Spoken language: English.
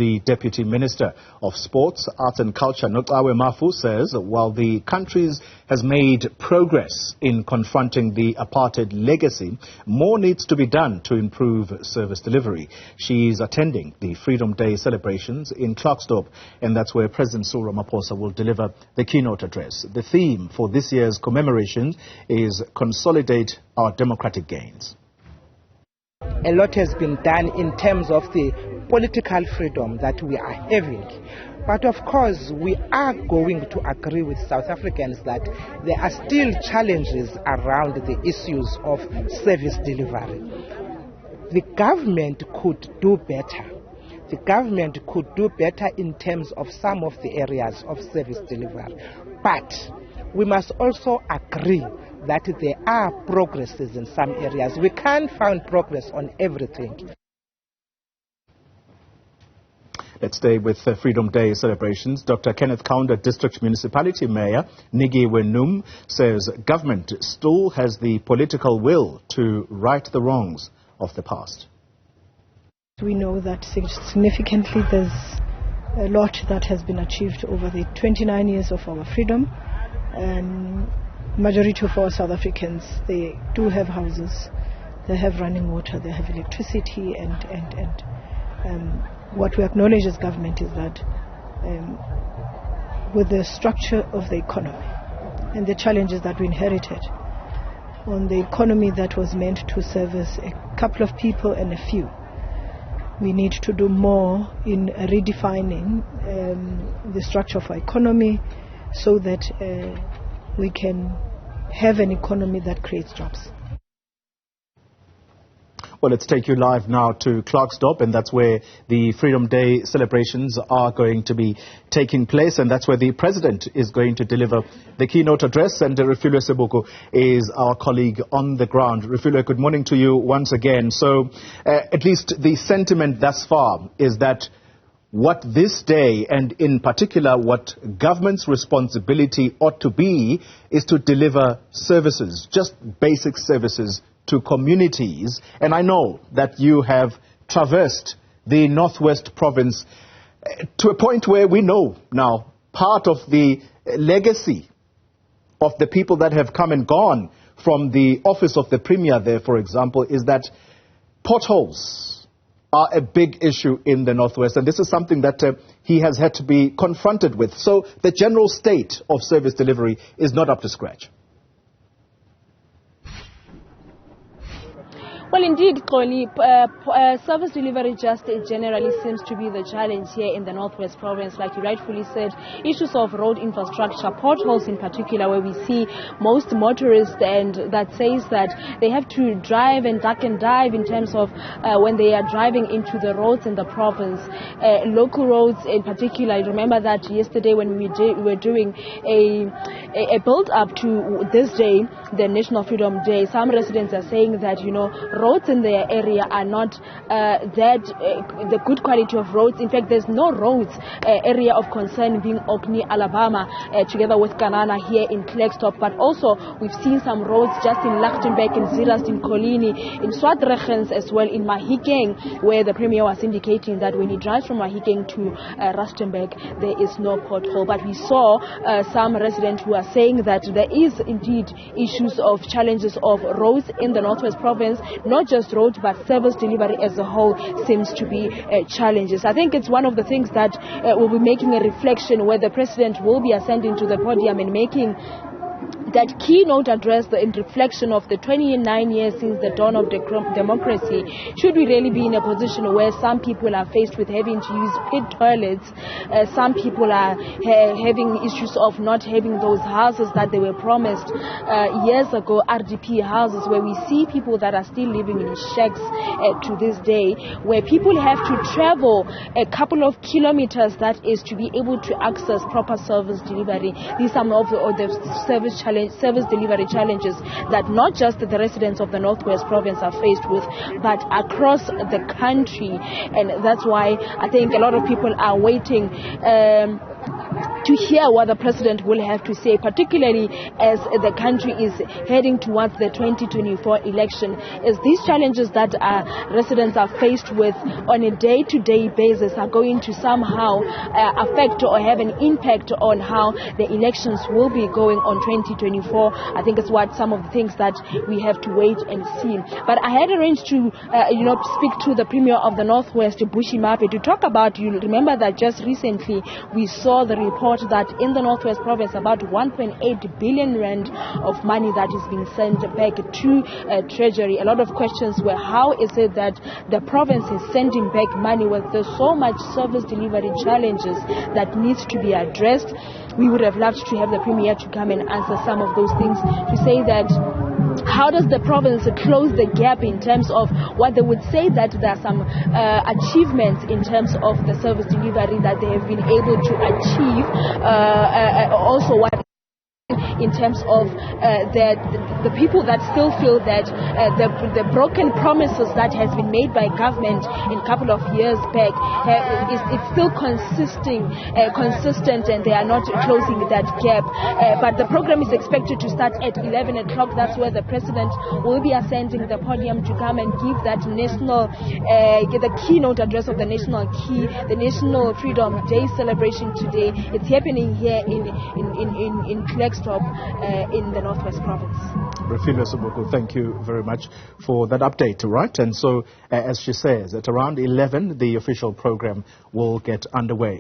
The Deputy Minister of Sports, Arts and Culture, Nocawe Mafu, says while the country has made progress in confronting the apartheid legacy, more needs to be done to improve service delivery. She is attending the Freedom Day celebrations in Klerksdorp, and that's where President Cyril Ramaphosa will deliver the keynote address. The theme for this year's commemoration is Consolidate Our Democratic Gains. A lot has been done in terms of the political freedom that we are having. But of course, we are going to agree with South Africans that there are still challenges around the issues of service delivery. The government could do better. The government could do better in terms of some of the areas of service delivery. But we must also agree that there are progresses in some areas. We can't find progress on everything. Let's stay with Freedom Day celebrations. Dr. Kenneth Kaunda, District Municipality Mayor Nigi Wenum, says government still has the political will to right the wrongs of the past. We know that significantly there's a lot that has been achieved over the 29 years of our freedom. Majority of our South Africans, they do have houses, they have running water, they have electricity, and what we acknowledge as government is that with the structure of the economy and the challenges that we inherited on the economy that was meant to service a couple of people and a few, we need to do more in redefining the structure of our economy so that we can have an economy that creates jobs. Well, let's take you live now to Klerksdorp, and that's where the Freedom Day celebrations are going to be taking place, and that's where the President is going to deliver the keynote address, and Refiloe Seboko is our colleague on the ground. Refiloe, good morning to you once again. So, at least the sentiment thus far is that what this day, and in particular what government's responsibility ought to be, is to deliver services, just basic services to communities. And I know that you have traversed the Northwest Province to a point where we know now part of the legacy of the people that have come and gone from the office of the Premier there, for example, is that potholes are a big issue in the Northwest, and this is something that he has had to be confronted with. So the general state of service delivery is not up to scratch. Well, indeed, Connie, service delivery just generally seems to be the challenge here in the Northwest Province. Like you rightfully said, issues of road infrastructure, potholes in particular, where we see most motorists, and that says that they have to drive and duck and dive in terms of when they are driving into the roads in the province. Local roads in particular, I remember that yesterday when we were doing a build-up to this day, the National Freedom Day, some residents are saying that, you know, roads in their area are not the good quality of roads. In fact, there's no roads area of concern being Orkney, Alabama, together with Kanana here in Klerksdorp. But also we've seen some roads just in Lichtenburg, in Zeerust, in Colini, in Swartregens as well, in Mahikeng, where the Premier was indicating that when he drives from Mahikeng to Rustenburg, there is no pothole. But we saw some residents who are saying that there is indeed issues of challenges of roads in the Northwest Province. Not just roads, but service delivery as a whole seems to be challenges. I think it's one of the things that will be making a reflection where the President will be ascending to the podium and making that keynote address in reflection of the 29 years since the dawn of democracy. Should we really be in a position where some people are faced with having to use pit toilets, some people are having issues of not having those houses that they were promised years ago, RDP houses, where we see people that are still living in shacks to this day, where people have to travel a couple of kilometers, that is to be able to access proper service delivery. These are some of the service delivery challenges that not just the residents of the Northwest Province are faced with, but across the country. And that's why I think a lot of people are waiting to hear what the president will have to say, particularly as the country is heading towards the 2024 election. Is these challenges that residents are faced with on a day-to-day basis are going to somehow affect or have an impact on how the elections will be going on 2024? I think it's what some of the things that we have to wait and see. But I had arranged to, speak to the Premier of the Northwest, Bushi Mape, to talk about, you remember that just recently we saw the report that in the Northwest Province about 1.8 billion rand of money that is being sent back to Treasury. A lot of questions were, how is it that the province is sending back money with so much service delivery challenges that needs to be addressed? We would have loved to have the Premier to come and answer some of those things, to say that how does the province close the gap in terms of what they would say that there are some achievements in terms of the service delivery that they have been able to achieve, also what in terms of the people that still feel that the broken promises that has been made by government in a couple of years back is still consistent and they are not closing that gap. But the program is expected to start at 11 o'clock. That's where the president will be ascending the podium to come and give that national, the keynote address of the National Freedom Day celebration today. It's happening here in Klerksdorp, in the Northwest Province. Refiloe, Seboko, thank you very much for that update, right? And so, as she says, at around 11, the official program will get underway.